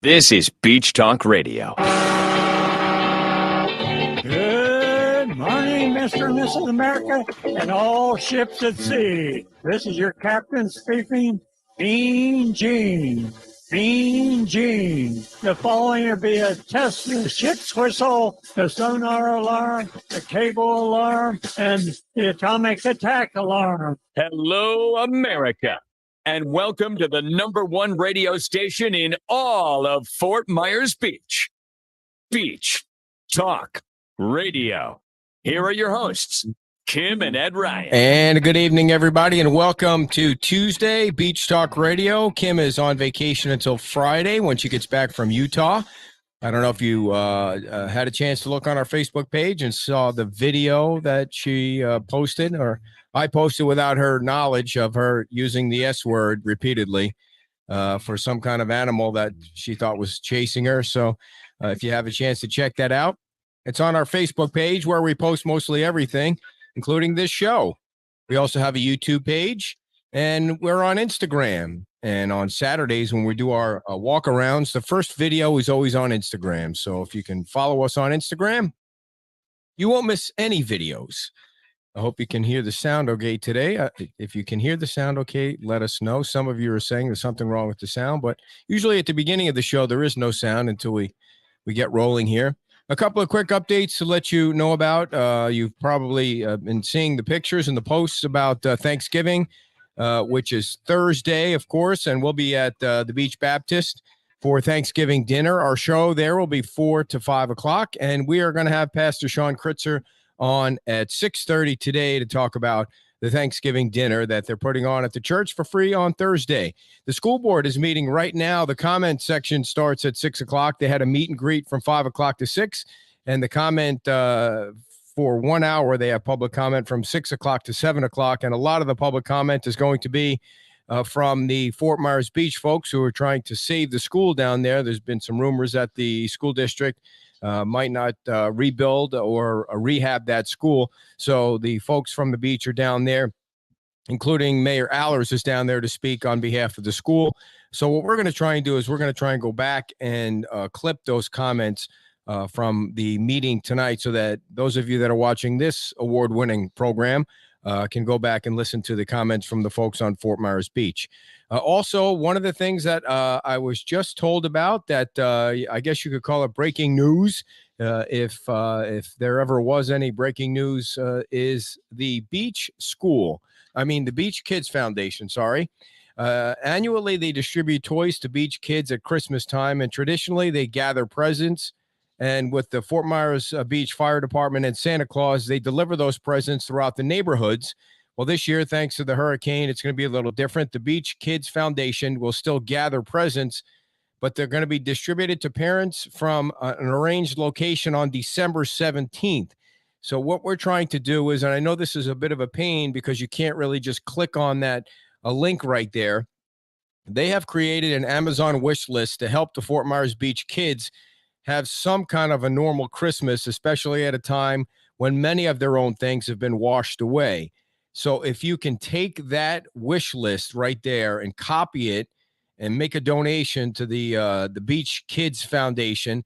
This is Beach Talk Radio. Good morning, Mr. and Mrs. America, and all ships at sea. This is your captain speaking, Bean Gene. Bean Gene. The following will be a test of the ship's whistle, the sonar alarm, the cable alarm, and the atomic attack alarm. Hello, America, and welcome to the #1 radio station in all of Fort Myers Beach. Beach Talk Radio. Here are your hosts, Kim and Ed Ryan. And good evening, everybody, and welcome to Tuesday, Beach Talk Radio. Kim is on vacation until Friday when she gets back from Utah. I don't know if you had a chance to look on our Facebook page and saw the video that she posted, or I posted without her knowledge of her using the S word repeatedly for some kind of animal that she thought was chasing her. So if you have a chance to check that out, it's on our Facebook page where we post mostly everything, including this show. We also have a YouTube page, and we're on Instagram. And on Saturdays when we do our walk-arounds, the first video is always on Instagram. So if you can follow us on Instagram, you won't miss any videos. I hope you can hear the sound okay today. If you can hear the sound okay, let us know. Some of you are saying there's something wrong with the sound, but usually at the beginning of the show, there is no sound until we get rolling here. A couple of quick updates to let you know about. You've probably been seeing the pictures and the posts about Thanksgiving, which is Thursday, of course, and we'll be at the Beach Baptist for Thanksgiving dinner. Our show there will be 4 to 5 o'clock, and we are going to have Pastor Shawn Critser on at 6:30 today to talk about the Thanksgiving dinner that they're putting on at the church for free on Thursday. The school board is meeting right now. The comment section starts at 6 o'clock. They had a meet and greet from 5 o'clock to 6, and the comment for 1 hour, they have public comment from 6 o'clock to 7 o'clock, and a lot of the public comment is going to be from the Fort Myers Beach folks who are trying to save the school down there. There's been some rumors that the school district might not rebuild or rehab that school. So the folks from the beach are down there, including Mayor Allers is down there to speak on behalf of the school. So what we're going to try and do is we're going to try and go back and clip those comments from the meeting tonight so that those of you that are watching this award-winning program can go back and listen to the comments from the folks on Fort Myers Beach. Also, one of the things that I was just told about that I guess you could call it breaking news, if there ever was any breaking news, is the Beach Kids Foundation, annually, they distribute toys to beach kids at Christmas time, and traditionally they gather presents. And with the Fort Myers Beach Fire Department and Santa Claus, they deliver those presents throughout the neighborhoods. Well, this year, thanks to the hurricane, it's going to be a little different. The Beach Kids Foundation will still gather presents, but they're going to be distributed to parents from an arranged location on December 17th. So what we're trying to do is, and I know this is a bit of a pain because you can't really just click on that link right there. They have created an Amazon wish list to help the Fort Myers Beach kids have some kind of a normal Christmas, especially at a time when many of their own things have been washed away. So if you can take that wish list right there and copy it and make a donation to the Beach Kids Foundation,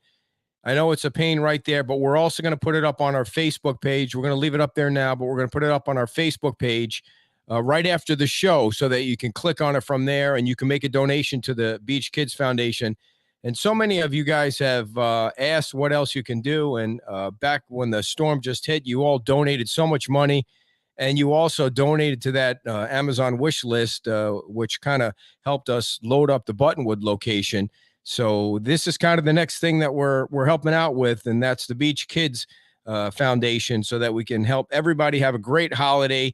I know it's a pain right there, but we're also going to put it up on our Facebook page. We're going to leave it up there now, but we're going to put it up on our Facebook page right after the show so that you can click on it from there and you can make a donation to the Beach Kids Foundation. And so many of you guys have asked what else you can do. And back when the storm just hit, you all donated so much money. And you also donated to that Amazon wish list, which kind of helped us load up the Buttonwood location. So this is kind of the next thing that we're helping out with, and that's the Beach Kids Foundation, so that we can help everybody have a great holiday.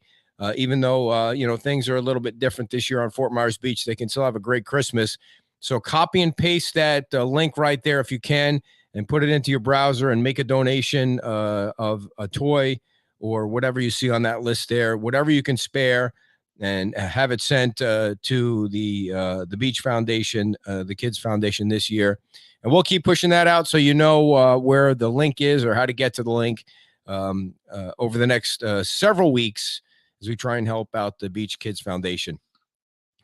Even though things are a little bit different this year on Fort Myers Beach, they can still have a great Christmas. So copy and paste that link right there if you can, and put it into your browser and make a donation of a toy or whatever you see on that list there, whatever you can spare, and have it sent to the Beach Foundation, the Kids Foundation this year. And we'll keep pushing that out so you know where the link is or how to get to the link over the next several weeks as we try and help out the Beach Kids Foundation.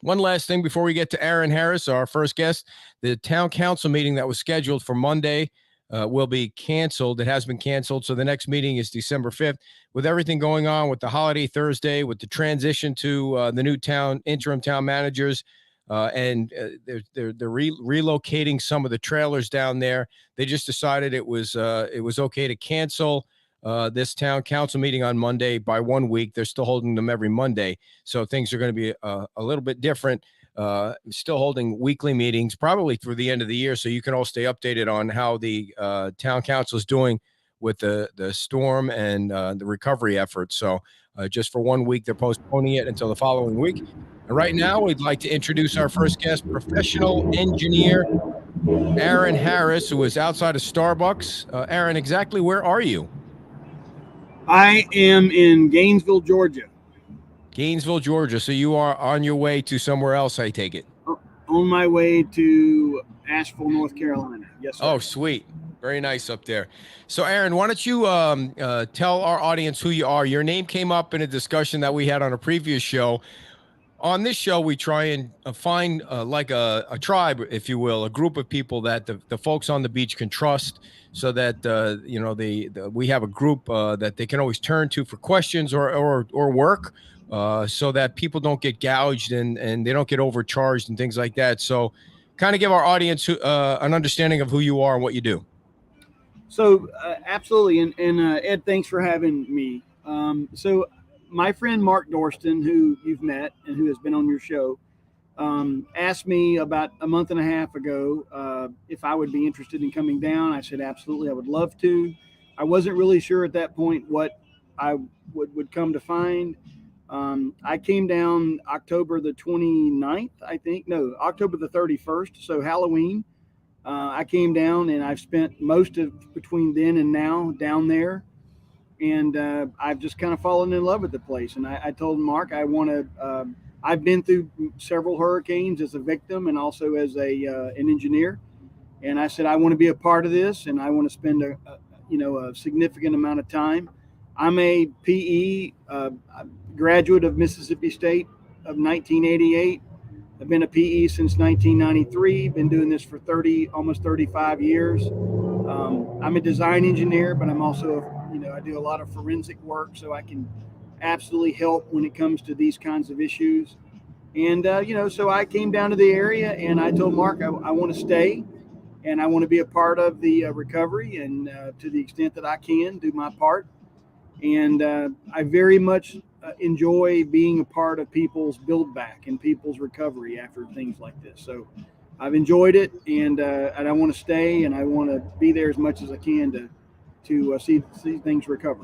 One last thing before we get to Aaron Harris, our first guest. The town council meeting that was scheduled for Monday will be canceled. It has been canceled. So the next meeting is December 5th. With everything going on with the holiday Thursday, with the transition to the new interim town managers, and they're relocating some of the trailers down there. They just decided it was okay to cancel this town council meeting on Monday by 1 week. They're still holding them every Monday, so things are going to be a little bit different. Still holding weekly meetings, probably through the end of the year, so you can all stay updated on how the town council is doing with the storm and the recovery efforts. So just for 1 week, they're postponing it until the following week. And right now, we'd like to introduce our first guest, professional engineer Aaron Harris, who is outside of Starbucks. Aaron, exactly where are you? I am in Gainesville, Georgia. Gainesville, Georgia. So you are on your way to somewhere else, I take it. On my way to Asheville, North Carolina. Yes, sir. Oh, sweet. Very nice up there. So, Aaron, why don't you tell our audience who you are? Your name came up in a discussion that we had on a previous show. On this show, we try and find like a tribe, if you will, a group of people that the folks on the beach can trust, so that we have a group that they can always turn to for questions or work, so that people don't get gouged and they don't get overcharged and things like that. So, kind of give our audience an understanding of who you are and what you do. So, absolutely, and Ed, thanks for having me. So, my friend Mark Dorston, who you've met and who has been on your show, asked me about a month and a half ago if I would be interested in coming down. I said, absolutely, I would love to. I wasn't really sure at that point what I would come to find. I came down October the 29th, I think. No, October the 31st, so Halloween. I came down, and I've spent most of between then and now down there. And I've just kind of fallen in love with the place. And I told Mark I want to. I've been through several hurricanes as a victim and also as an engineer. And I said I want to be a part of this, and I want to spend a significant amount of time. I'm a PE graduate of Mississippi State of 1988. I've been a PE since 1993. Been doing this for almost 35 years. I'm a design engineer, but I'm also I do a lot of forensic work, so I can absolutely help when it comes to these kinds of issues. And, so I came down to the area, and I told Mark I want to stay, and I want to be a part of the recovery, and to the extent that I can, do my part. And I very much enjoy being a part of people's build back and people's recovery after things like this. So I've enjoyed it, and I want to stay, and I want to be there as much as I can to see things recover.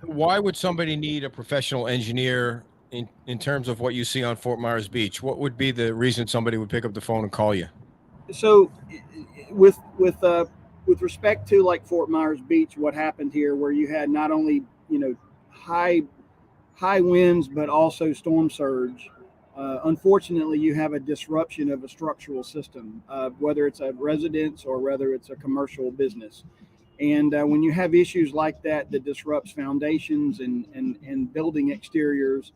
Why would somebody need a professional engineer in terms of what you see on Fort Myers Beach? What would be the reason somebody would pick up the phone and call you? So with respect to like Fort Myers Beach, what happened here, where you had not only high winds but also storm surge, unfortunately you have a disruption of a structural system, whether it's a residence or whether it's a commercial business. And when you have issues like that disrupts foundations and building exteriors,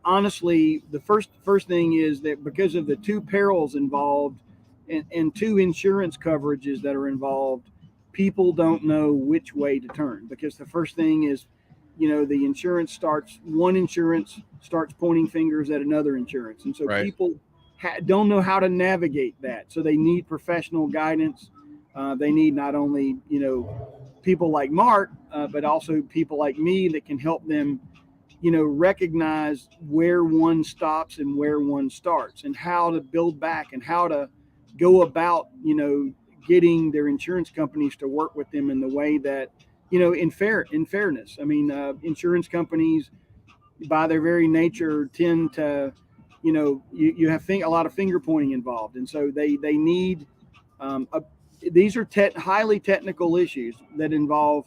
honestly, the first thing is that because of the two perils involved and two insurance coverages that are involved, people don't know which way to turn. Because the first thing is, one insurance starts pointing fingers at another insurance. And so right. People don't know how to navigate that. So they need professional guidance. They need not only, people like Mark, but also people like me that can help them, recognize where one stops and where one starts, and how to build back and how to go about, getting their insurance companies to work with them in the way that, in fairness. I mean, insurance companies, by their very nature, tend to, you have a lot of finger pointing involved, and so they need these are highly technical issues that involve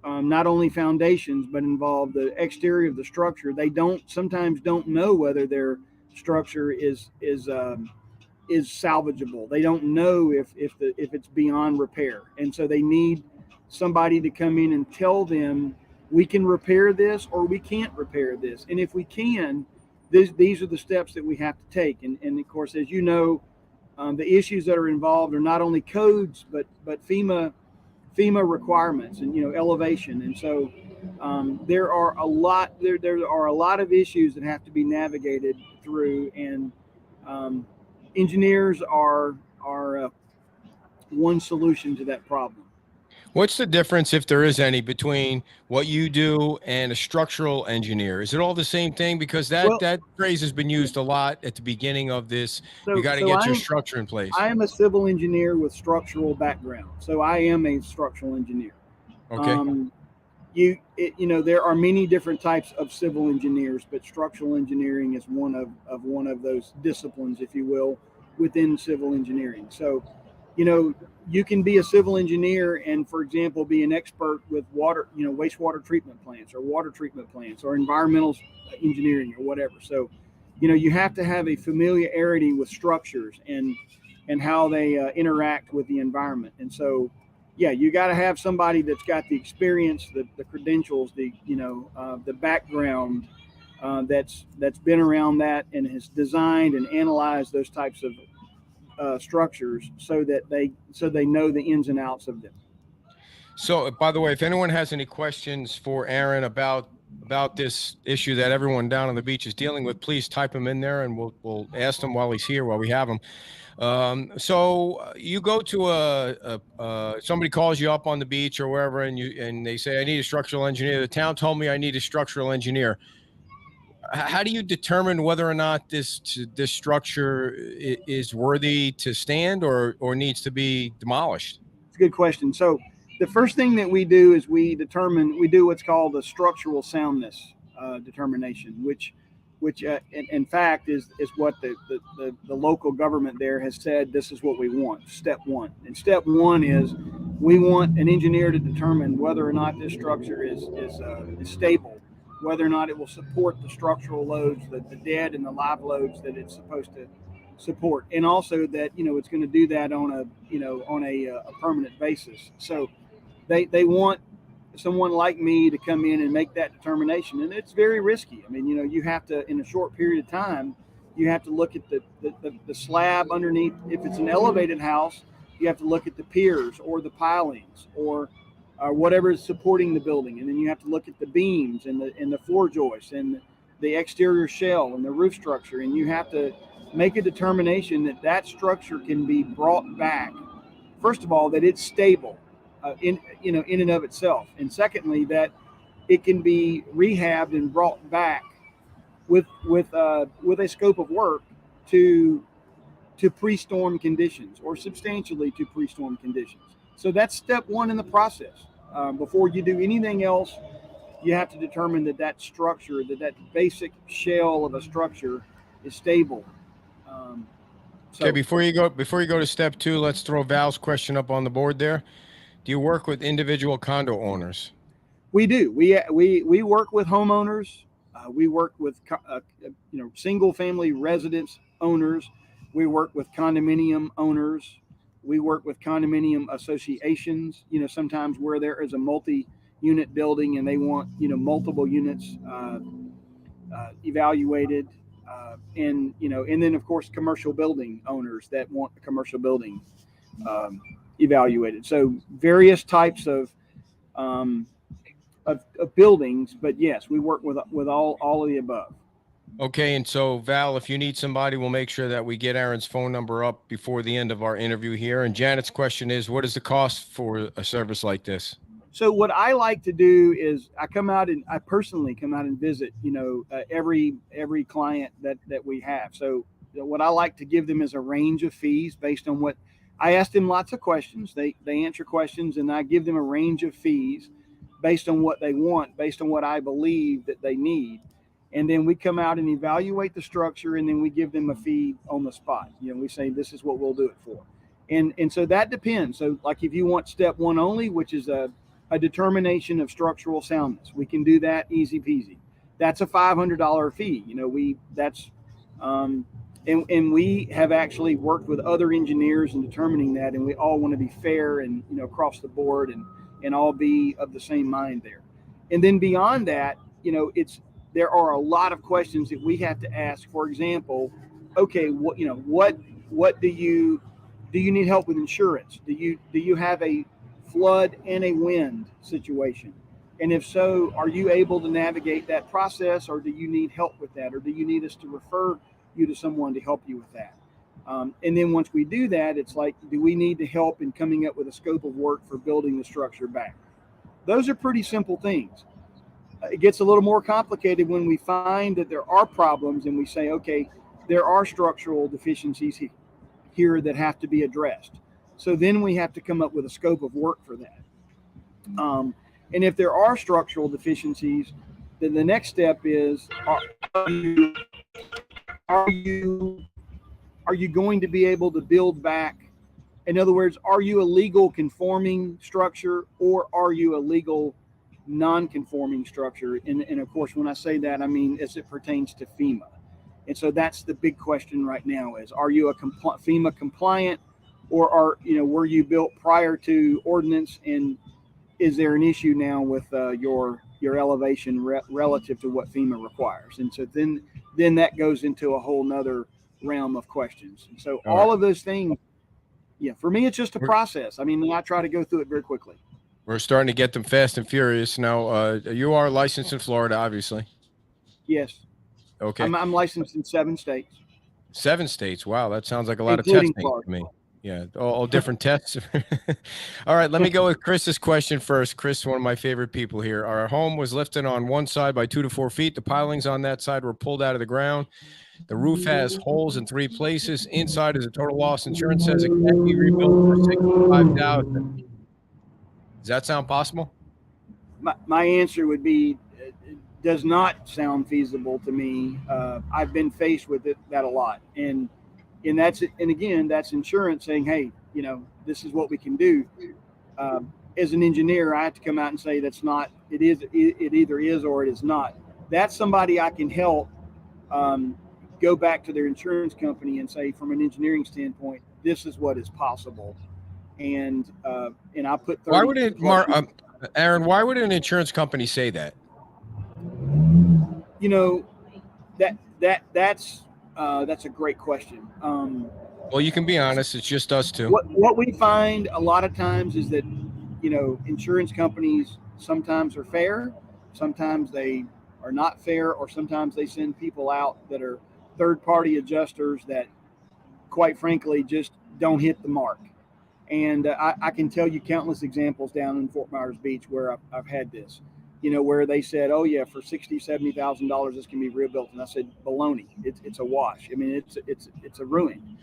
not only foundations, but involve the exterior of the structure. They sometimes don't know whether their structure is salvageable. They don't know if it's beyond repair, and so they need somebody to come in and tell them, we can repair this or we can't repair this, and if we can, these are the steps that we have to take. And of course, as you know, the issues that are involved are not only codes, but FEMA requirements and elevation. And so there are a lot of issues that have to be navigated through, and engineers are one solution to that problem. What's the difference, if there is any, between what you do and a structural engineer? Is it all the same thing? Because that phrase has been used a lot at the beginning of this. You got to get your structure in place. I am a civil engineer with structural background, so I am a structural engineer. Okay. There are many different types of civil engineers, but structural engineering is one of those disciplines, if you will, within civil engineering. So, you can be a civil engineer and, for example, be an expert with water, wastewater treatment plants or water treatment plants or environmental engineering or whatever. So, you have to have a familiarity with structures and how they interact with the environment. And so, yeah, you got to have somebody that's got the experience, the credentials, the background that's been around that and has designed and analyzed those types of structures so they know the ins and outs of them. So, by the way, if anyone has any questions for Aaron about this issue that everyone down on the beach is dealing with, please type them in there, and we'll ask them while he's here, while we have him. So you go to somebody calls you up on the beach or wherever, and they say, I need a structural engineer. The town told me I need a structural engineer. How do you determine whether or not this structure is worthy to stand or needs to be demolished? It's a good question. So the first thing that we do is we do what's called a structural soundness determination, which in fact is what the local government there has said. This is what we want. Step one. And step one is we want an engineer to determine whether or not this structure is stable, whether or not it will support the structural loads, the dead and the live loads that it's supposed to support, and also that it's going to do that on a permanent basis. So they want someone like me to come in and make that determination, and it's very risky. I mean, you have to, in a short period of time, you have to look at the slab underneath. If it's an elevated house, you have to look at the piers or the pilings or whatever is supporting the building, and then you have to look at the beams and the floor joists and the exterior shell and the roof structure, and you have to make a determination that structure can be brought back. First of all, that it's stable in and of itself, and secondly, that it can be rehabbed and brought back with a scope of work to pre-storm conditions or substantially to pre-storm conditions. So that's step one in the process. Before you do anything else, you have to determine that structure, that basic shell of a structure is stable. Okay, before you go to step two, let's throw Val's question up on the board there. Do you work with individual condo owners? We do. We work with homeowners. We work with single family residence owners. We work with condominium owners. We work with condominium associations. Sometimes where there is a multi-unit building and they want multiple units evaluated, and then of course commercial building owners that want a commercial building evaluated. So various types of buildings, but yes, we work with all of the above. Okay, and so Val, if you need somebody, we'll make sure that we get Aaron's phone number up before the end of our interview here. And Janet's question is, what is the cost for a service like this? So what I like to do is I personally come out and visit, every client that we have. So what I like to give them is a range of fees based on what I ask them. Lots of questions. They answer questions, and I give them a range of fees based on what they want, based on what I believe that they need. And then we come out and evaluate the structure, and then we give them a fee on the spot. We say, this is what we'll do it for. And so that depends. So like if you want step one only, which is a determination of structural soundness, we can do that easy peasy. That's a $500 fee. And we have actually worked with other engineers in determining that, and we all want to be fair and across the board and all be of the same mind there. And then beyond that, it's there are a lot of questions that we have to ask. For example, okay, what do you need help with insurance? Do you have a flood and a wind situation? And if so, are you able to navigate that process, or do you need help with that, or do you need us to refer you to someone to help you with that? And then once we do that, it's like, do we need to help in coming up with a scope of work for building the structure back? Those are pretty simple things. It gets a little more complicated when we find that there are problems and we say, okay, there are structural deficiencies here that have to be addressed. So then we have to come up with a scope of work for that. And if there are structural deficiencies, then the next step is, are you going to be able to build back? In other words, are you a legal conforming structure, or are you a legal non-conforming structure? And of course, when I say that, I mean as it pertains to FEMA. And so that's the big question right now: is, are you a FEMA compliant, or were you built prior to ordinance, and is there an issue now with your elevation relative to what FEMA requires? And so then that goes into a whole nother realm of questions. And so all of those things, yeah, for me, it's just a process. I mean, I try to go through it very quickly. We're starting to get them fast and furious now. You are licensed in Florida, obviously. Yes. Okay. I'm licensed in 7 states. 7 states. Wow, that sounds like a lot including of testing Florida. to me. Yeah, all different tests. All right, let me go with Chris's question first. Chris, one of my favorite people here. Our home was lifted on one side by 2 to 4 feet. The pilings on that side were pulled out of the ground. The roof has holes in 3 places. Inside is a total loss. Insurance says it can be rebuilt for $65,000. Does that sound possible? My answer would be, it does not sound feasible to me. I've been faced with that a lot, and again, that's insurance saying, hey, this is what we can do. As an engineer, I have to come out and say that's not. It either is or it is not. That's somebody I can help go back to their insurance company and say, from an engineering standpoint, this is what is possible. And I put 30. Why would it, Aaron? Why would an insurance company say that? That's a great question. Well, you can be honest. It's just us two. What we find a lot of times is that, insurance companies sometimes are fair, sometimes they are not fair, or sometimes they send people out that are third-party adjusters that, quite frankly, just don't hit the mark. And I can tell you countless examples down in Fort Myers Beach where I've had this, where they said, oh yeah, for $60,000, $70,000, this can be rebuilt. And I said, baloney, it's a wash. I mean, it's a ruin.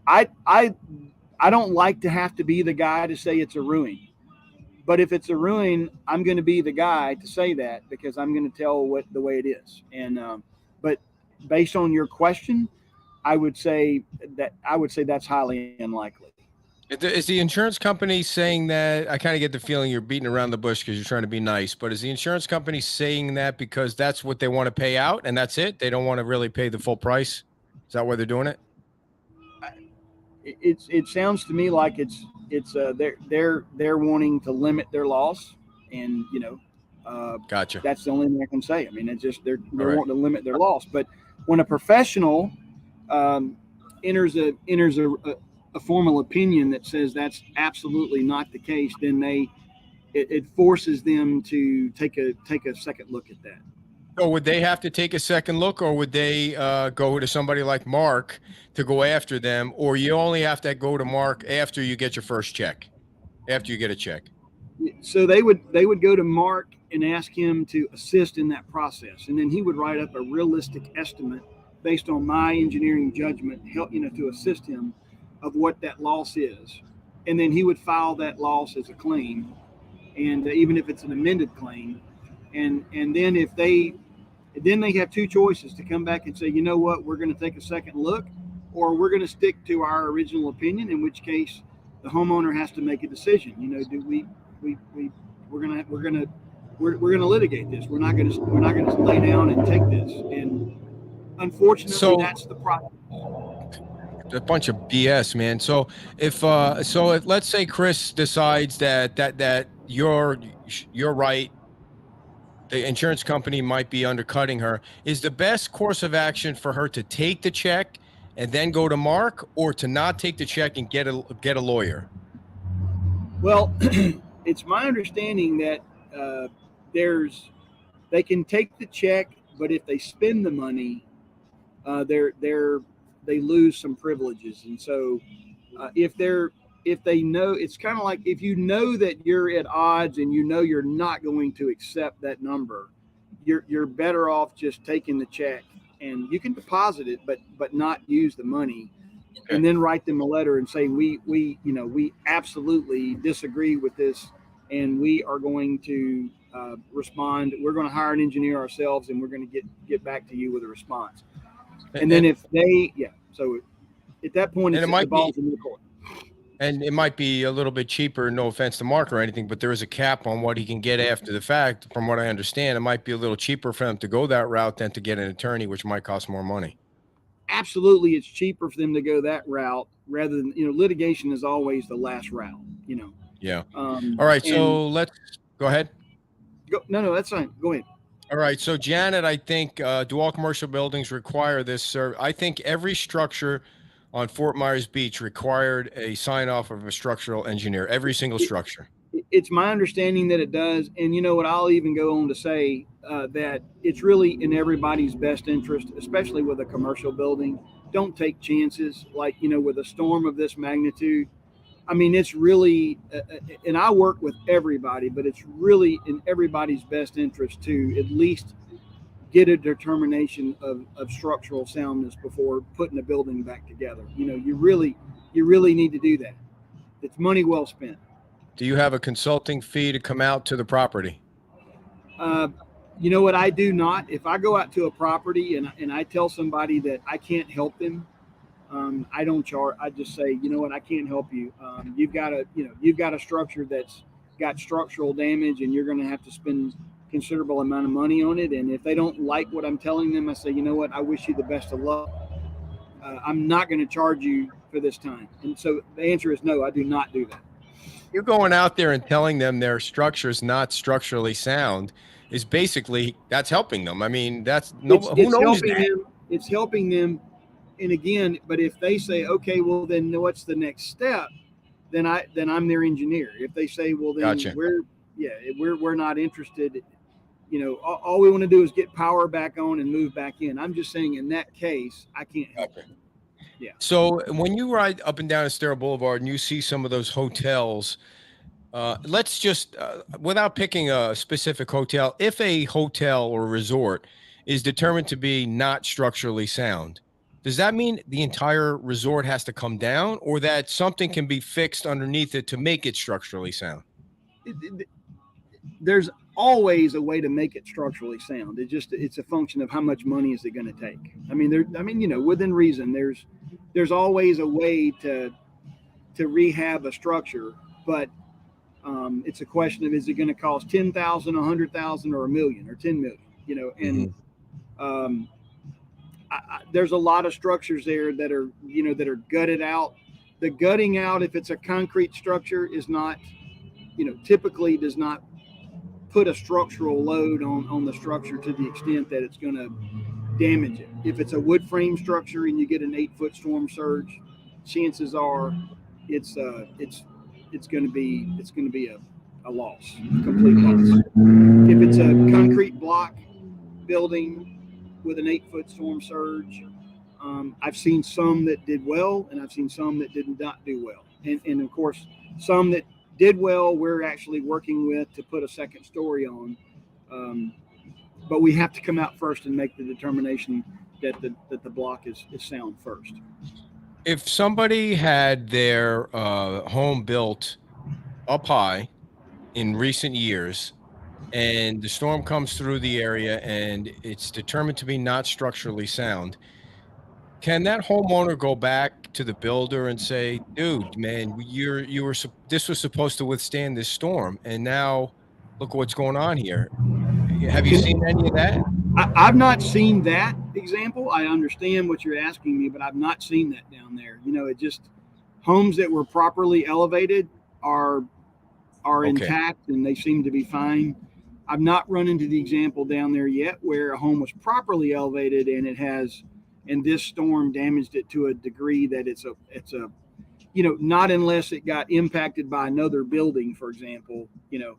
I don't like to have to be the guy to say it's a ruin, but if it's a ruin, I'm going to be the guy to say that, because I'm going to tell the way it is. And, but based on your question, I would say that's highly unlikely. Is the insurance company saying that? I kind of get the feeling you're beating around the bush because you're trying to be nice, but is the insurance company saying that because that's what they want to pay out and that's it? They don't want to really pay the full price? Is that why they're doing it? It sounds to me like it's they're wanting to limit their loss, and gotcha. That's the only thing I can say. I mean, it's just they're wanting to limit their loss. But when a professional enters a formal opinion that says that's absolutely not the case, then it forces them to take a second look at that. So would they have to take a second look, or would they go to somebody like Mark to go after them, or you only have to go to Mark after you get your first check, after you get a check? So they would go to Mark and ask him to assist in that process, and then he would write up a realistic estimate based on my engineering judgment, to assist him of what that loss is, and then he would file that loss as a claim, and even if it's an amended claim, and then they have 2 choices: to come back and say, you know what, we're going to take a second look, or we're going to stick to our original opinion, in which case the homeowner has to make a decision. Do we're going to litigate this. We're not going to lay down and take this. And unfortunately, that's the problem. A bunch of BS, man. So if let's say Chris decides that you're right, the insurance company might be undercutting her. Is the best course of action for her to take the check and then go to Mark, or to not take the check and get a lawyer? Well, it's my understanding that they can take the check, but if they spend the money, they lose some privileges. And so if they know, it's kind of like if you know that you're at odds and you know you're not going to accept that number, you're better off just taking the check, and you can deposit it, but not use the money, and then write them a letter and say we absolutely disagree with this, and we are going to respond. We're going to hire an engineer ourselves, and we're going to get back to you with a response. And then if they, so at that point, it's the ball's in the court. And it might be a little bit cheaper, no offense to Mark or anything, but there is a cap on what he can get after the fact. From what I understand, it might be a little cheaper for them to go that route than to get an attorney, which might cost more money. Absolutely, it's cheaper for them to go that route rather than, litigation is always the last route, Yeah. All right, so let's go ahead. No, that's fine. Go ahead. All right, so Janet, I think do all commercial buildings require this, sir? I think every structure on Fort Myers Beach required a sign off of a structural engineer, every single structure. It's my understanding that it does. And you know what, I'll even go on to say that it's really in everybody's best interest, especially with a commercial building. Don't take chances like, with a storm of this magnitude. I mean, it's really, and I work with everybody, but it's really in everybody's best interest to at least get a determination of structural soundness before putting a building back together. You really need to do that. It's money well spent. Do you have a consulting fee to come out to the property? You know what? I do not. If I go out to a property and I tell somebody that I can't help them, I don't charge. I just say, you know what? I can't help you. You've got a structure that's got structural damage, and you're going to have to spend considerable amount of money on it. And if they don't like what I'm telling them, I say, you know what? I wish you the best of luck. I'm not going to charge you for this time. And so the answer is no, I do not do that. You're going out there and telling them their structure is not structurally sound is basically, that's helping them. I mean, who knows that? It's helping them. And again, but if they say, okay, well then what's the next step? Then I'm their engineer. If they say, well then gotcha. we're not interested, all we want to do is get power back on and move back in. I'm just saying in that case, I can't help it. Yeah. So when you ride up and down Estero Boulevard and you see some of those hotels, let's just, without picking a specific hotel, if a hotel or resort is determined to be not structurally sound, does that mean the entire resort has to come down, or that something can be fixed underneath it to make it structurally sound? There's always a way to make it structurally sound. It's a function of how much money is it going to take. I mean, within reason, there's always a way to rehab a structure, but it's a question of, is it going to cost $10,000, $100,000, or $1 million, or $10 million? And there's a lot of structures there that are gutted out. The gutting out, if it's a concrete structure, is not, typically does not put a structural load on the structure to the extent that it's going to damage it. If it's a wood frame structure and you get an 8-foot storm surge, chances are it's going to be a loss, a complete loss. If it's a concrete block building with an 8-foot storm surge, I've seen some that did well, and I've seen some that did not do well. And of course, some that did well, we're actually working with to put a second story on. But we have to come out first and make the determination that the block is sound first. If somebody had their home built up high in recent years, and the storm comes through the area and it's determined to be not structurally sound, can that homeowner go back to the builder and say, dude, man, this was supposed to withstand this storm, and now look what's going on here? Have you seen any of that? I've not seen that example. I understand what you're asking me, but I've not seen that down there. Homes that were properly elevated are Okay. intact, and they seem to be fine. I've not run into the example down there yet where a home was properly elevated and and this storm damaged it to a degree that it's a not unless it got impacted by another building, for example,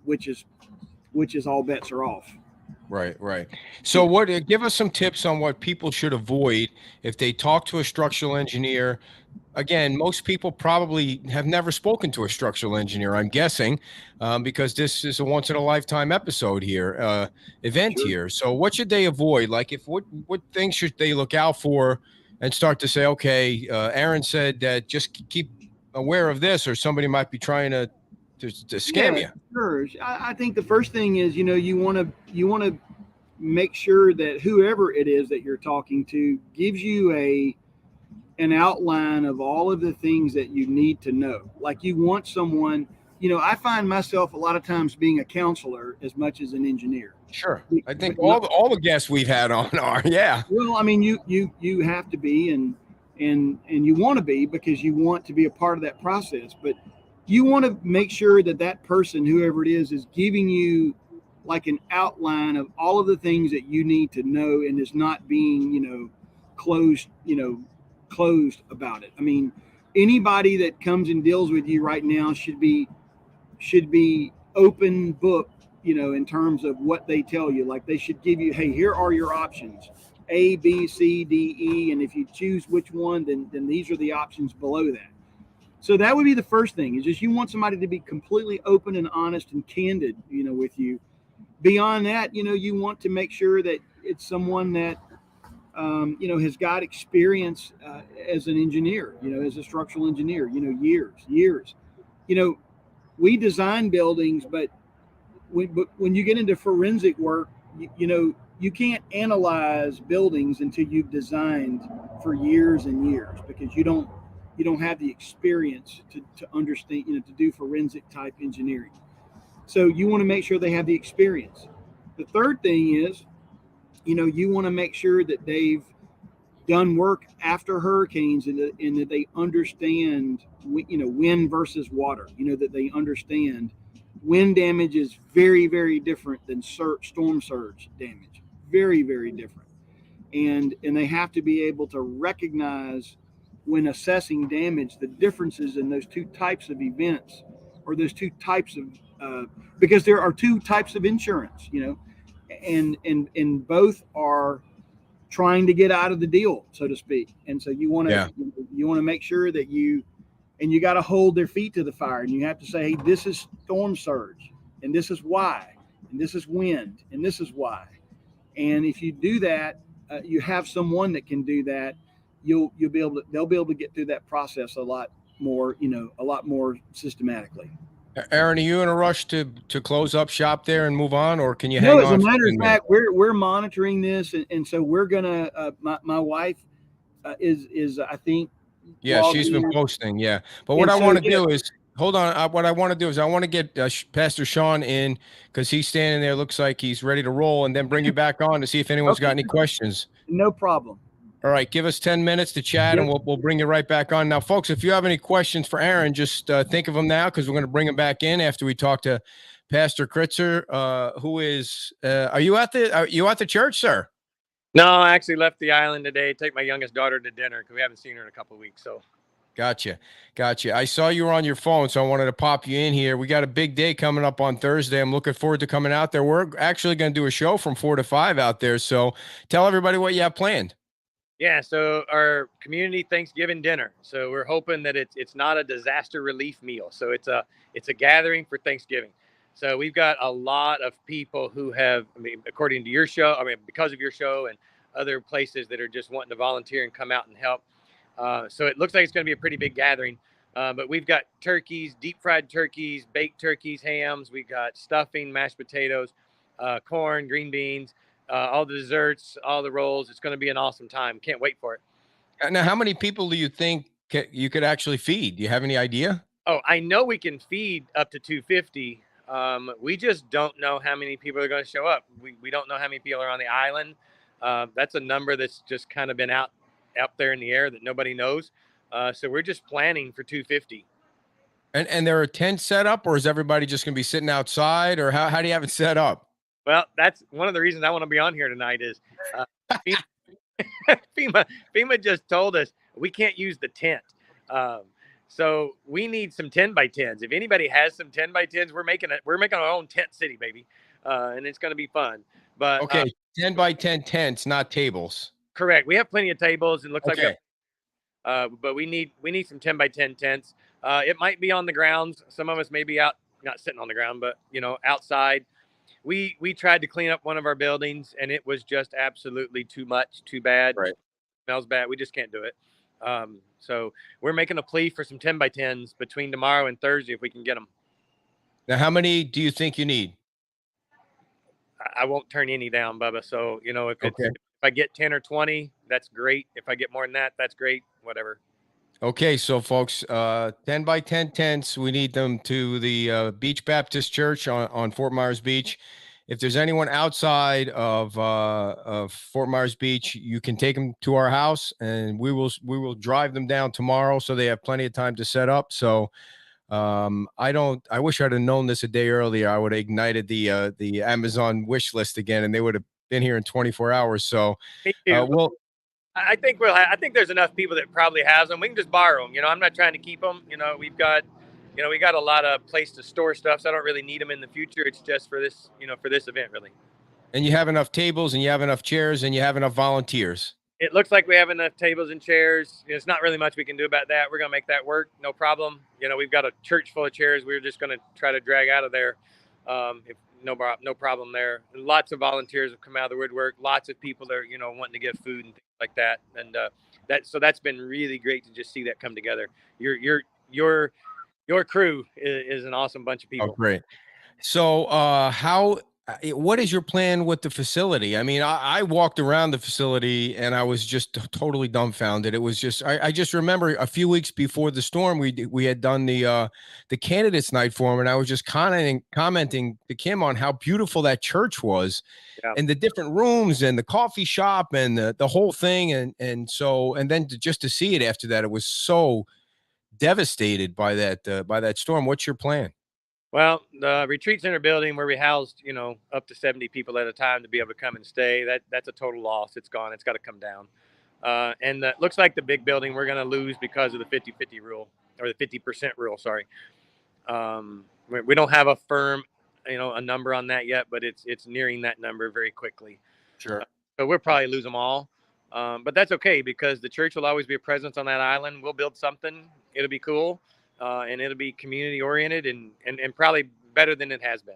which is all bets are off. Right. So give us some tips on what people should avoid if they talk to a structural engineer. Again, most people probably have never spoken to a structural engineer, I'm guessing, because this is a once in a lifetime episode here, event Sure. here. So what should they avoid? Like what things should they look out for and start to say, okay, Aaron said that just keep aware of this, or somebody might be trying to scam Yeah, you. sure. I think the first thing is, you want to make sure that whoever it is that you're talking to gives you an outline of all of the things that you need to know. Like you want someone, I find myself a lot of times being a counselor as much as an engineer. Sure. I think But all the guests we've had on are, yeah. well, I mean, you have to be, and you want to be because you want to be a part of that process. But you want to make sure that that person, whoever it is giving you like an outline of all of the things that you need to know, and is not being, closed, closed about it. I mean, anybody that comes and deals with you right now should be open book, in terms of what they tell you. Like they should give you, hey, here are your options, A, B, C, D, E, and if you choose which one, then these are the options below that. So that would be the first thing, is just you want somebody to be completely open and honest and candid, with you. Beyond that, you want to make sure that it's someone that has got experience as an engineer, as a structural engineer, years. You know, we design buildings, but when you get into forensic work, you can't analyze buildings until you've designed for years and years, because you don't have the experience to understand, to do forensic type engineering. So you want to make sure they have the experience. The third thing is, you want to make sure that they've done work after hurricanes, and that they understand, wind versus water, that they understand wind damage is very, very different than storm surge damage. Very, very different. And they have to be able to recognize, when assessing damage, the differences in those two types of events, or those two types of because there are two types of insurance, and both are trying to get out of the deal, so to speak. And so you want to make sure that you got to hold their feet to the fire, and you have to say, hey, this is storm surge, and this is why, and this is wind, and this is why. And if you do that, you have someone that can do that. They'll be able to get through that process a lot more systematically. Aaron, are you in a rush to close up shop there and move on, or can you No, hang as a on? matter of fact, we're monitoring this, and so we're gonna. My wife is I think. Yeah, she's been posting. Yeah, but what I want to do is hold on. What I want to do is I want to get Pastor Shawn in, because he's standing there, looks like he's ready to roll, and then bring you back on to see if anyone's got any questions. No problem. All right, give us 10 minutes to chat, Yep. and we'll bring you right back on. Now, folks, if you have any questions for Aaron, just think of them now, because we're going to bring him back in after we talk to Pastor Critser, who is. Are you at the church, sir? No, I actually left the island today. Take my youngest daughter to dinner because we haven't seen her in a couple of weeks. So. Gotcha. I saw you were on your phone, so I wanted to pop you in here. We got a big day coming up on Thursday. I'm looking forward to coming out there. We're actually going to do a show from 4 to 5 out there. So tell everybody what you have planned. Yeah, so our community Thanksgiving dinner. So we're hoping that it's not a disaster relief meal. So it's a gathering for Thanksgiving. So we've got a lot of people who have, according to your show, because of your show and other places that are just wanting to volunteer and come out and help. So it looks like it's going to be a pretty big gathering. But we've got turkeys, deep fried turkeys, baked turkeys, hams. We've got stuffing, mashed potatoes, corn, green beans, all the desserts, all the rolls. It's going to be an awesome time. Can't wait for it. Now, how many people do you think you could actually feed? Do you have any idea? Oh, I know we can feed up to 250. We just don't know how many people are going to show up. We don't know how many people are on the island. That's a number that's just kind of been out there in the air that nobody knows. So we're just planning for 250. And there are tents set up, or is everybody just going to be sitting outside, or how do you have it set up? Well, that's one of the reasons I want to be on here tonight is FEMA, FEMA just told us we can't use the tent. Um, so we need some 10 by 10s. If anybody has some 10 by 10s, we're making our own tent city, baby. And it's going to be fun. But Okay, 10 by 10 tents, not tables. correct. We have plenty of tables and looks like Okay. but we need some 10 by 10 tents. It might be on the grounds. Some of us may be out, not sitting on the ground, but outside. We tried to clean up one of our buildings and it was just absolutely too much, too bad. Right. Smells bad. We just can't do it. So we're making a plea for some 10 by 10s between tomorrow and Thursday if we can get them. Now, how many do you think you need? I won't turn any down, Bubba. So, if I get 10 or 20, that's great. If I get more than that, that's great. Whatever. Okay, so folks, 10 by 10 tents, we need them to the Beach Baptist Church on Fort Myers Beach. If there's anyone outside of Fort Myers Beach, you can take them to our house, and we will drive them down tomorrow, so they have plenty of time to set up. So I wish I'd have known this a day earlier. I would have ignited the Amazon wish list again, and they would have been here in 24 hours. So Me too. I think I think there's enough people that probably has them. We can just borrow them. I'm not trying to keep them. We got a lot of place to store stuff, so I don't really need them in the future. It's just for this, for this event, really. And you have enough tables, and you have enough chairs, and you have enough volunteers. It looks like we have enough tables and chairs. It's not really much we can do about that. We're gonna make that work, no problem. We've got a church full of chairs. We're just gonna try to drag out of there. If no problem there. And lots of volunteers have come out of the woodwork. Lots of people that are, wanting to get food and things like that. And that's been really great to just see that come together. Your crew is an awesome bunch of people. Oh, great. So what is your plan with the facility? I mean, I walked around the facility and I was just totally dumbfounded. It was just, I just remember a few weeks before the storm, we had done the candidates night for him. And I was just commenting to Kim on how beautiful that church was, and the different rooms and the coffee shop and the whole thing. And then just to see it after that, it was so devastated by that storm. What's your plan? Well, the retreat center building where we housed, up to 70 people at a time to be able to come and stay, that's a total loss. It's gone. It's got to come down. And it looks like the big building we're going to lose because of the 50-50 rule, or the 50% rule. Sorry. We don't have a firm, a number on that yet, but it's nearing that number very quickly. Sure. So we'll probably lose them all. But that's okay because the church will always be a presence on that island. We'll build something. It'll be cool. And it'll be community oriented and probably better than it has been.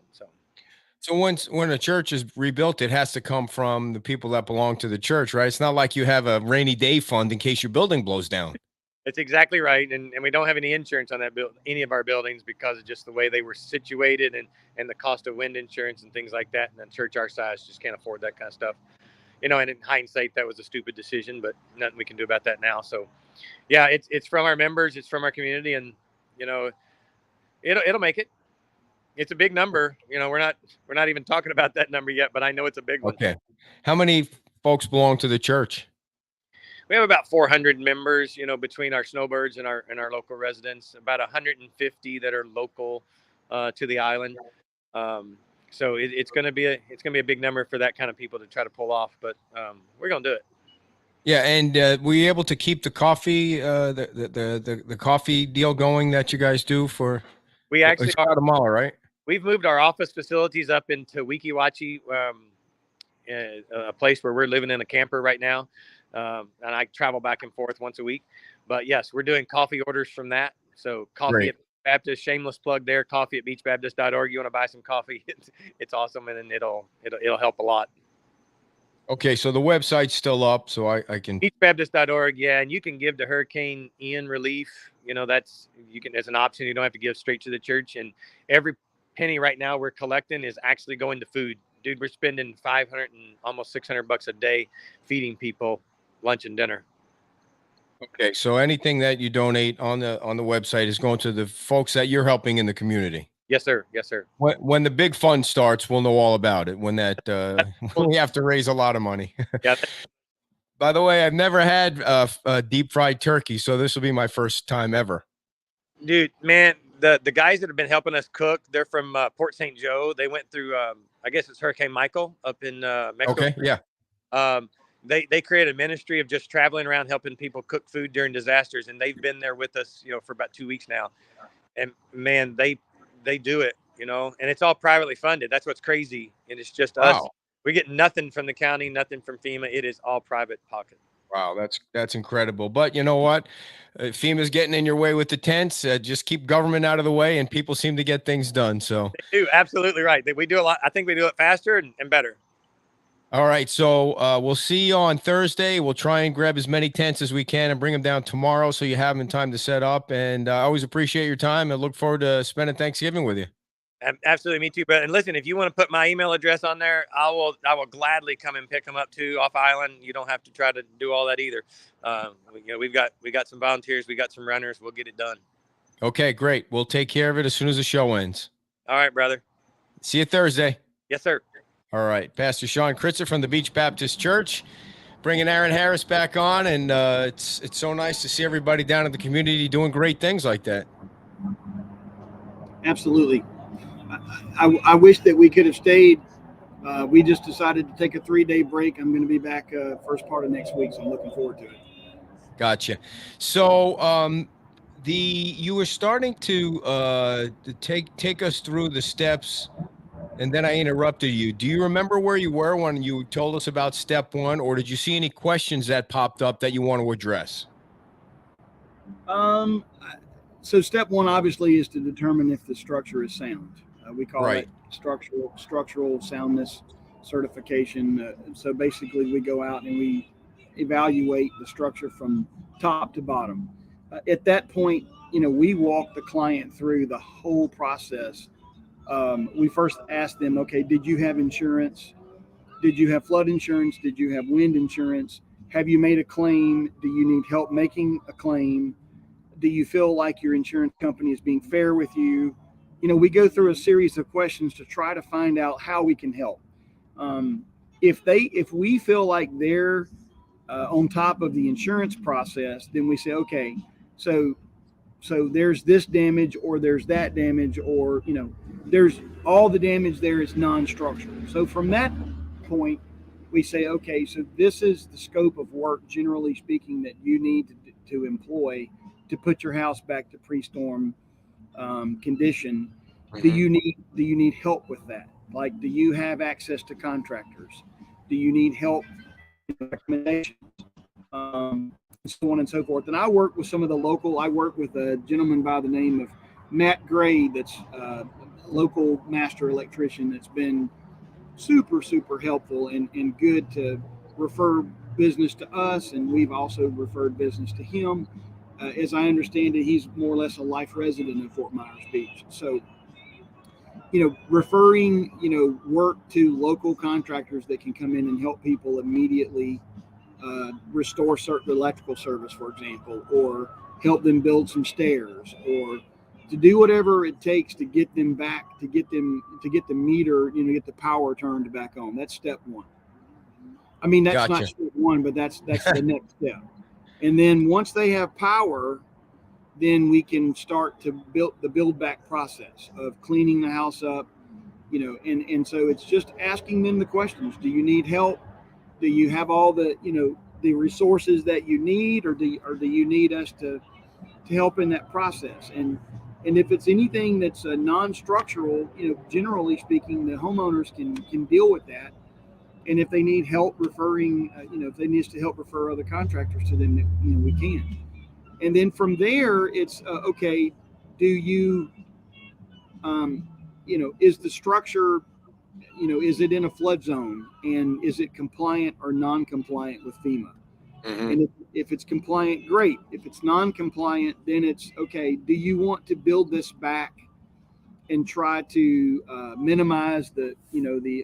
So when a church is rebuilt, it has to come from the people that belong to the church, right? It's not like you have a rainy day fund in case your building blows down. That's exactly right. And we don't have any insurance on any of our buildings because of just the way they were situated and the cost of wind insurance and things like that. And a church our size just can't afford that kind of stuff. And in hindsight, that was a stupid decision, but nothing we can do about that now. So yeah, it's from our members, it's from our community, and it'll make it. It's a big number. We're not even talking about that number yet, but I know it's a big one. Okay. How many folks belong to the church? We have about 400 members, between our snowbirds and our local residents, about 150 that are local to the island. So it's going to be a big number for that kind of people to try to pull off, but we're going to do it. Yeah, and were you able to keep the coffee, the coffee deal going that you guys do for? We actually it's Guatemala, right? We've moved our office facilities up into Weeki Wachee, a place where we're living in a camper right now, and I travel back and forth once a week. But yes, we're doing coffee orders from that. So coffee Great. At Baptist, shameless plug there. Coffee at beachbaptist.org. You want to buy some coffee? It's awesome, and it'll help a lot. Okay, so the website's still up, so I can beachbaptist.org, yeah, and you can give to Hurricane Ian relief. That's as an option. You don't have to give straight to the church, and every penny right now we're collecting is actually going to food. Dude, we're spending $500 and almost $600 a day feeding people lunch and dinner. Okay, so anything that you donate on the website is going to the folks that you're helping in the community. Yes, sir. Yes, sir. When the big fund starts, we'll know all about it. When when we have to raise a lot of money. Yeah. By the way, I've never had a deep fried turkey, so this will be my first time ever. Dude, man, the guys that have been helping us cook, they're from Port St. Joe. They went through, I guess it's Hurricane Michael up in Mexico. Okay, yeah. They created a ministry of just traveling around helping people cook food during disasters, and they've been there with us, for about 2 weeks now. And man, they do it, and it's all privately funded. That's what's crazy, and it's just us. Wow. We get nothing from the county, nothing from FEMA. It is all private pocket. Wow, that's incredible. But you know what? FEMA's getting in your way with the tents. Just keep government out of the way, and people seem to get things done. So They do, absolutely right. We do a lot. I think we do it faster and better. all right, so we'll see you on Thursday. We'll try and grab as many tents as we can and bring them down tomorrow so you have them in time to set up. And I always appreciate your time and look forward to spending Thanksgiving with you. Absolutely, me too. But and listen, if you want to put my email address on there, I will gladly come and pick them up too off island. You don't have to try to do all that either. We got some volunteers, we got some runners. We'll get it done. Okay, great. We'll take care of it as soon as the show ends. All right, brother. See you Thursday. Yes, sir. All right, Pastor Shawn Critser from the Beach Baptist Church, bringing Aaron Harris back on, and it's so nice to see everybody down in the community doing great things like that. Absolutely. I wish that we could have stayed. We just decided to take a 3-day break. I'm going to be back first part of next week, so I'm looking forward to it. Gotcha. So you were starting to take us through the steps, and then I interrupted you. Do you remember where you were when you told us about step 1, or did you see any questions that popped up that you want to address? So step 1 obviously is to determine if the structure is sound. We call it structural soundness certification. So basically we go out and we evaluate the structure from top to bottom. At that point, we walk the client through the whole process. We first ask them, okay, did you have insurance? Did you have flood insurance? Did you have wind insurance? Have you made a claim? Do you need help making a claim? Do you feel like your insurance company is being fair with you? We go through a series of questions to try to find out how we can help. If we feel like they're on top of the insurance process, then we say, okay, so there's this damage or there's that damage, or there's all the damage there is non-structural. So from that point, we say, okay, so this is the scope of work, generally speaking, that you need to employ to put your house back to pre-storm condition. Do you need help with that? Like, do you have access to contractors? Do you need help with recommendations? So on and so forth. And I work with some of the local. I work with a gentleman by the name of Matt Gray, that's a local master electrician that's been super helpful and good to refer business to us, and we've also referred business to him. As I understand it, he's more or less a life resident of Fort Myers Beach. So, referring, work to local contractors that can come in and help people immediately restore certain electrical service, for example, or help them build some stairs, or to do whatever it takes to get them back, to get the meter, get the power turned back on. That's step 1. I mean, that's not step 1, but that's the next step. And then once they have power, then we can start to build the build back process of cleaning the house up, and so it's just asking them the questions. Do you need help? Do you have all the, the resources that you need, or do you need us to help in that process? And if it's anything that's non-structural, generally speaking, the homeowners can deal with that. And if they need help referring, if they need us to help refer other contractors to them, we can. And then from there, it's okay. Do you, is the structure, is it in a flood zone, and is it compliant or non-compliant with FEMA? Mm-hmm. And if it's compliant, great. If it's non-compliant, then it's okay. Do you want to build this back and try to minimize the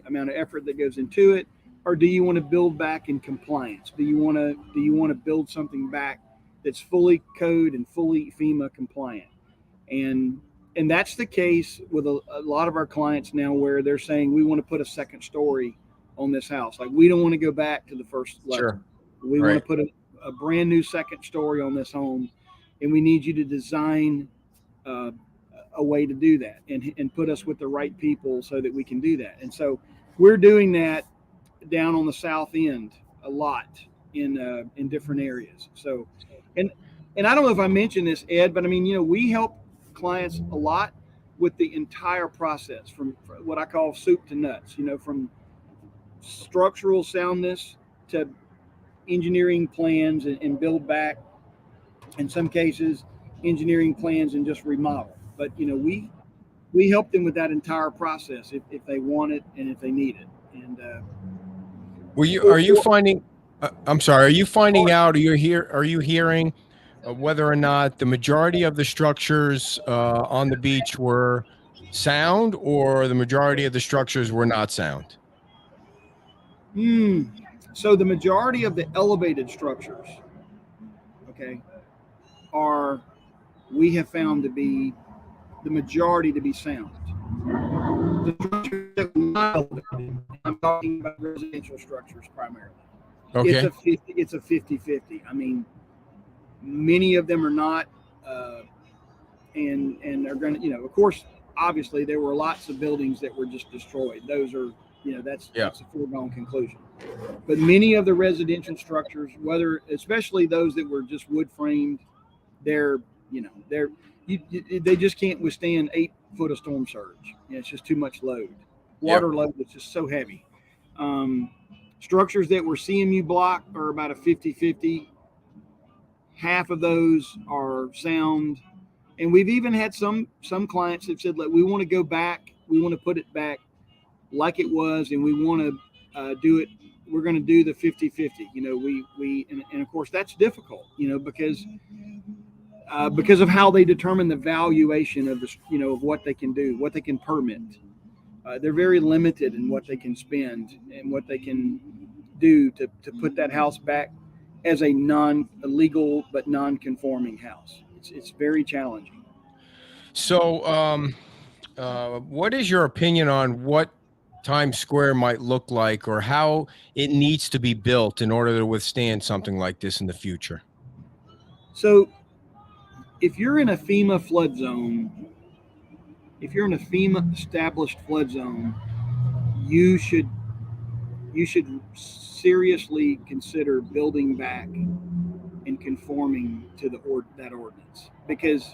amount of effort that goes into it, or do you want to build back in compliance? Do you want to build something back that's fully code and fully FEMA compliant? And that's the case with a lot of our clients now, where they're saying, we want to put a second story on this house. Like, we don't want to go back to the first level. Sure. We want to put a brand new second story on this home, and we need you to design a way to do that and put us with the right people so that we can do that. And so we're doing that down on the south end a lot in different areas. So, and I don't know if I mentioned this, Ed, but I mean, we help clients a lot with the entire process from what I call soup to nuts, from structural soundness to engineering plans and build back, in some cases, engineering plans and just remodel. But, we help them with that entire process if they want it and if they need it. And Are you finding? I'm sorry. Are you finding out? Are you hearing whether or not the majority of the structures on the beach were sound, or the majority of the structures were not sound? So the majority of the elevated structures, okay, we have found to be the majority to be sound. The structures that were not elevated, I'm talking about residential structures primarily. Okay. It's a 50-50. I mean, many of them are not, and they're going to, of course, obviously there were lots of buildings that were just destroyed. Those are, that's a foregone conclusion. But many of the residential structures, especially those that were just wood framed, they just can't withstand 8 foot of storm surge. It's just too much load. Water load is just so heavy. Structures that were CMU block are about a 50-50. Half of those are sound. And we've even had some clients that said, look, we want to go back. We want to put it back like it was, and we want to do it. We're going to do the 50-50. And of course that's difficult, because of how they determine the valuation of of what they can do, what they can permit. They're very limited in what they can spend and what they can do to put that house back as a legal but non-conforming house. It's very challenging. So, what is your opinion on what Times Square might look like, or how it needs to be built in order to withstand something like this in the future? So, if you're in a FEMA flood zone, if you're in a FEMA established flood zone, you should seriously consider building back and conforming to that ordinance, because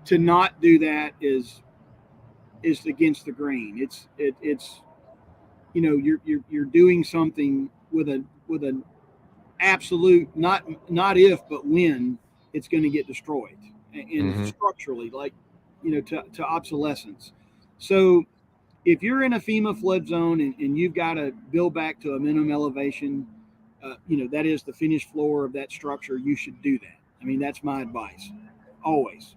to not do that is against the grain. It's you're doing something with an absolute not if but when it's going to get destroyed and structurally, like to obsolescence. So if you're in a FEMA flood zone and you've got to build back to a minimum elevation, that is the finished floor of that structure, you should do that. I mean, that's my advice, always.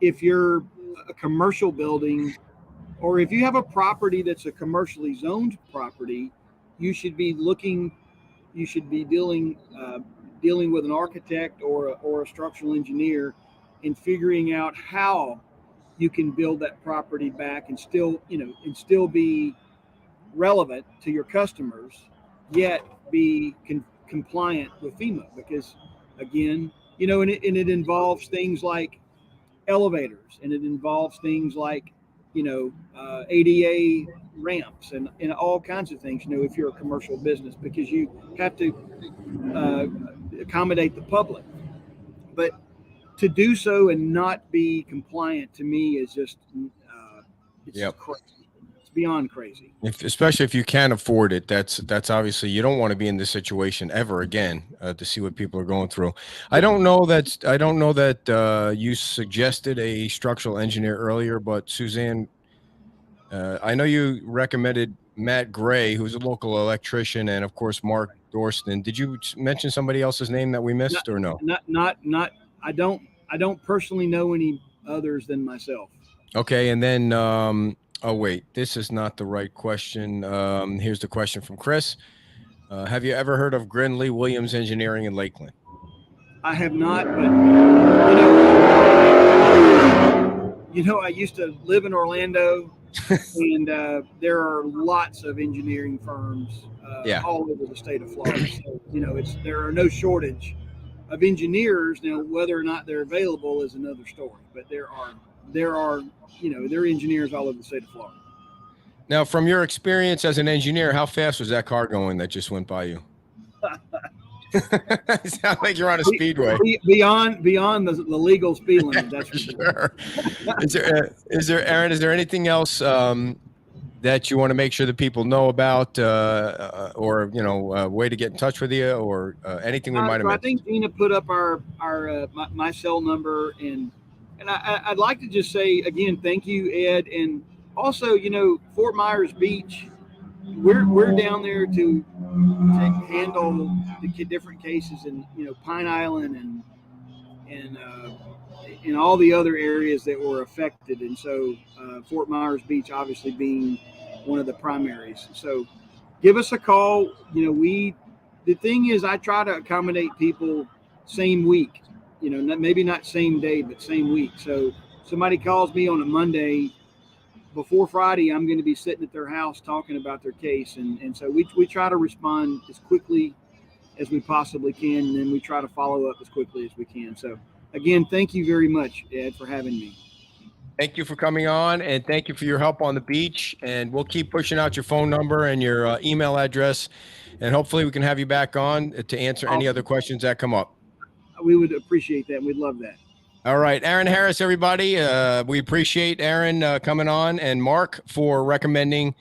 If you're a commercial building, or if you have a property that's a commercially zoned property, you should be dealing with an architect or a structural engineer in figuring out how you can build that property back and still be relevant to your customers, yet be compliant with FEMA. Because again, and it involves things like elevators, and it involves things like ADA ramps and all kinds of things, if you're a commercial business, because you have to accommodate the public. But to do so and not be compliant, to me, is just crazy. It's beyond crazy. Especially if you can't afford it, that's obviously, you don't want to be in this situation ever again, to see what people are going through. I don't know that you suggested a structural engineer earlier, but Suzanne, I know you recommended Matt Gray, who's a local electrician, and of course Mark Dorston. Did you mention somebody else's name that we missed, or no? Not. I don't personally know any others than myself. Okay, and then oh wait, this is not the right question. Here's the question from Chris. Have you ever heard of Grinley Williams Engineering in Lakeland? I have not, but I used to live in Orlando, and there are lots of engineering firms all over the state of Florida. So there are no shortage of engineers. Now, whether or not they're available is another story. But there are there are engineers all over the state of Florida. Now, from your experience as an engineer, how fast was that car going that just went by you? It sounds like you're on a speedway. Beyond the legal speed limit. That's for sure. Is there, Aaron? Is there anything else that you want to make sure that people know about, or way to get in touch with you, or anything we might have missed? I think Gina put up my cell number, and I'd like to just say again, thank you, Ed, and also Fort Myers Beach. We're down there to handle the different cases in Pine Island and all the other areas that were affected, and so Fort Myers Beach obviously being one of the primaries. So give us a call. The thing is, I try to accommodate people same week. Maybe not same day, but same week. So somebody calls me on a Monday. Before Friday, I'm going to be sitting at their house talking about their case. And so we try to respond as quickly as we possibly can, and then we try to follow up as quickly as we can. So, again, thank you very much, Ed, for having me. Thank you for coming on, and thank you for your help on the beach. And we'll keep pushing out your phone number and your email address, and hopefully we can have you back on to answer any other questions that come up. We would appreciate that. We'd love that. All right, Aaron Harris, everybody. We appreciate Aaron coming on, and Mark for recommending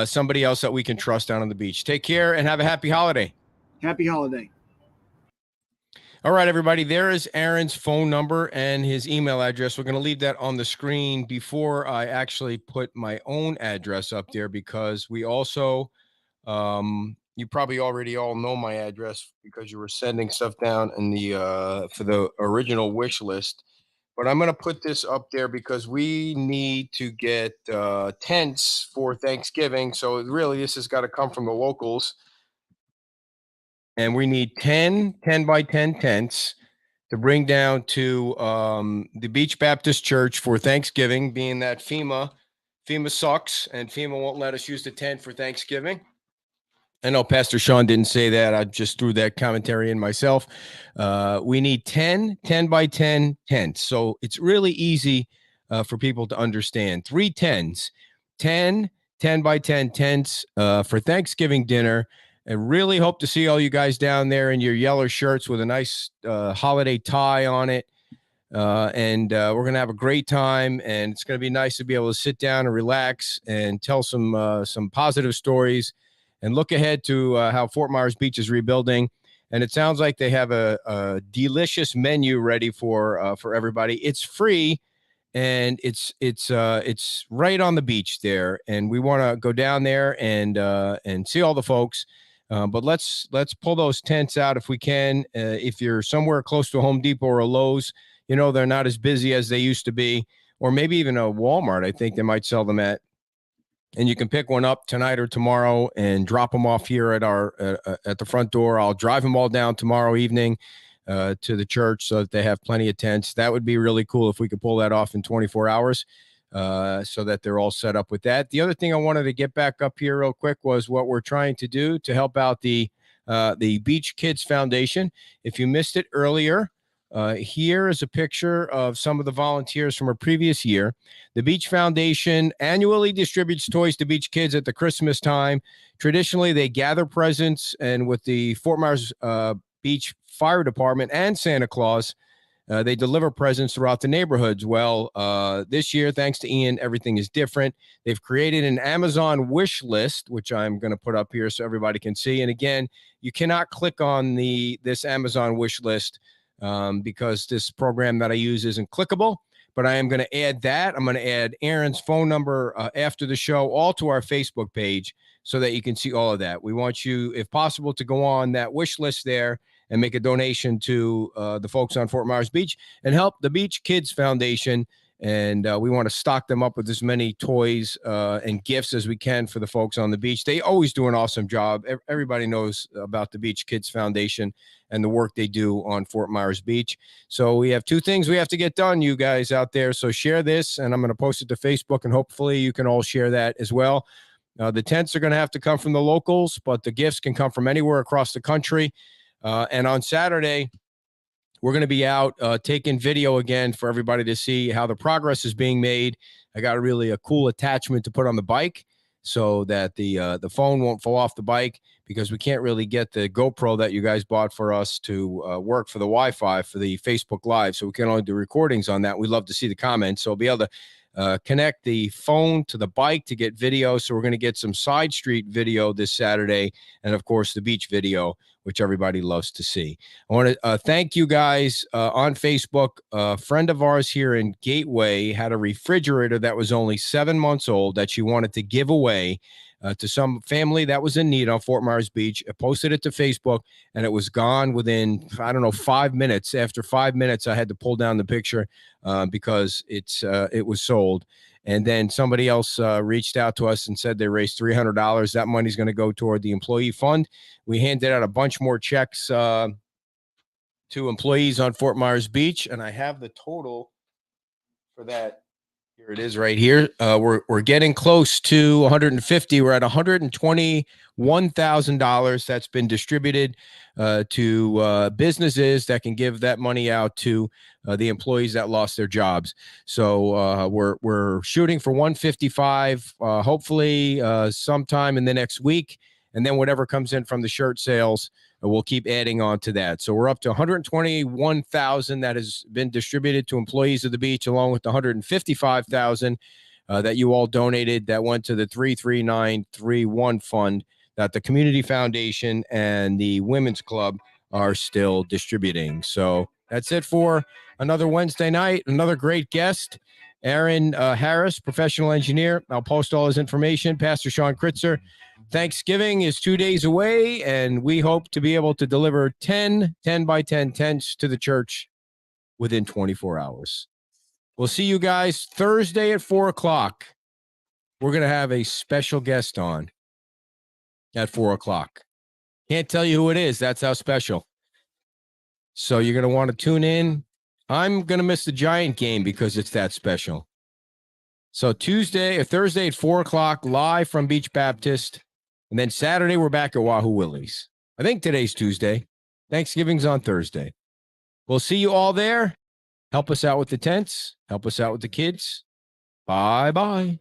somebody else that we can trust down on the beach. Take care and have a happy holiday. Happy holiday. All right, everybody. There is Aaron's phone number and his email address. We're going to leave that on the screen before I actually put my own address up there, because we also you probably already all know my address because you were sending stuff down in the for the original wish list. But I'm going to put this up there because we need to get tents for Thanksgiving. So really, this has got to come from the locals. And we need 10 by 10 tents to bring down to the Beach Baptist Church for Thanksgiving, being that FEMA sucks and FEMA won't let us use the tent for Thanksgiving. I know Pastor Shawn didn't say that. I just threw that commentary in myself. We need 10 by 10 tents. So it's really easy for people to understand. 3 tens, 10 by 10 tents for Thanksgiving dinner. I really hope to see all you guys down there in your yellow shirts with a nice holiday tie on it. And we're going to have a great time, and it's going to be nice to be able to sit down and relax and tell some positive stories and look ahead to how Fort Myers Beach is rebuilding. And it sounds like they have a delicious menu ready for everybody. It's free, and it's right on the beach there. And we want to go down there and see all the folks. But let's pull those tents out if we can. If you're somewhere close to a Home Depot or a Lowe's, they're not as busy as they used to be, or maybe even a Walmart. I think they might sell them at. And you can pick one up tonight or tomorrow and drop them off here at at the front door. I'll drive them all down tomorrow evening to the church so that they have plenty of tents. That would be really cool if we could pull that off in 24 hours so that they're all set up with that. The other thing I wanted to get back up here real quick was what we're trying to do to help out the Beach Kids Foundation. If you missed it earlier, here is a picture of some of the volunteers from a previous year. The Beach Foundation annually distributes toys to beach kids at the Christmas time. Traditionally, they gather presents, and with the Fort Myers Beach Fire Department and Santa Claus, they deliver presents throughout the neighborhoods. Well, this year, thanks to Ian, everything is different. They've created an Amazon wish list, which I'm going to put up here so everybody can see. And again, you cannot click on this Amazon wish list because this program that I use isn't clickable, but I am going to add that. I'm going to add Aaron's phone number after the show, all to our Facebook page so that you can see all of that. We want you, if possible, to go on that wish list there and make a donation to the folks on Fort Myers Beach and help the Beach Kids Foundation. And we want to stock them up with as many toys and gifts as we can for the folks on the beach. They always do an awesome job. Everybody knows about the Beach Kids Foundation and the work they do on Fort Myers Beach. So we have 2 things we have to get done, you guys out there. So share this, and I'm going to post it to Facebook, and hopefully you can all share that as well. The tents are going to have to come from the locals, but the gifts can come from anywhere across the country. And on Saturday, we're going to be out taking video again for everybody to see how the progress is being made. I got a cool attachment to put on the bike so that the phone won't fall off the bike, because we can't really get the GoPro that you guys bought for us to work for the Wi-Fi for the Facebook Live. So we can only do recordings on that. We'd love to see the comments. So we'll be able to connect the phone to the bike to get video. So we're going to get some side street video this Saturday, and of course the beach video, which everybody loves to see. I want to thank you guys on Facebook. A friend of ours here in Gateway had a refrigerator that was only 7 months old that she wanted to give away to some family that was in need on Fort Myers Beach. I posted it to Facebook, and it was gone within, 5 minutes. After 5 minutes, I had to pull down the picture because it was sold. And then somebody else reached out to us and said they raised $300. That money's going to go toward the employee fund. We handed out a bunch more checks to employees on Fort Myers Beach, and I have the total for that. Here it is right here. We're getting close to 150. We're at $121,000 that's been distributed to businesses that can give that money out to the employees that lost their jobs. So we're shooting for 155, hopefully sometime in the next week, and then whatever comes in from the shirt sales, we'll keep adding on to that. So we're up to 121,000 that has been distributed to employees of the beach, along with the 155,000 that you all donated that went to the 33931 fund that the Community Foundation and the Women's Club are still distributing. So that's it for another Wednesday night. Another great guest, Aaron Harris, professional engineer. I'll post all his information. Pastor Shawn Critser. Thanksgiving is 2 days away, and we hope to be able to deliver 10 by 10 tents to the church within 24 hours. We'll see you guys Thursday at 4 o'clock. We're going to have a special guest on at 4 o'clock. Can't tell you who it is. That's how special. So you're going to want to tune in. I'm going to miss the Giant game because it's that special. So Thursday at 4 o'clock, live from Beach Baptist. And then Saturday, we're back at Wahoo Willie's. I think today's Tuesday. Thanksgiving's on Thursday. We'll see you all there. Help us out with the tents. Help us out with the kids. Bye-bye.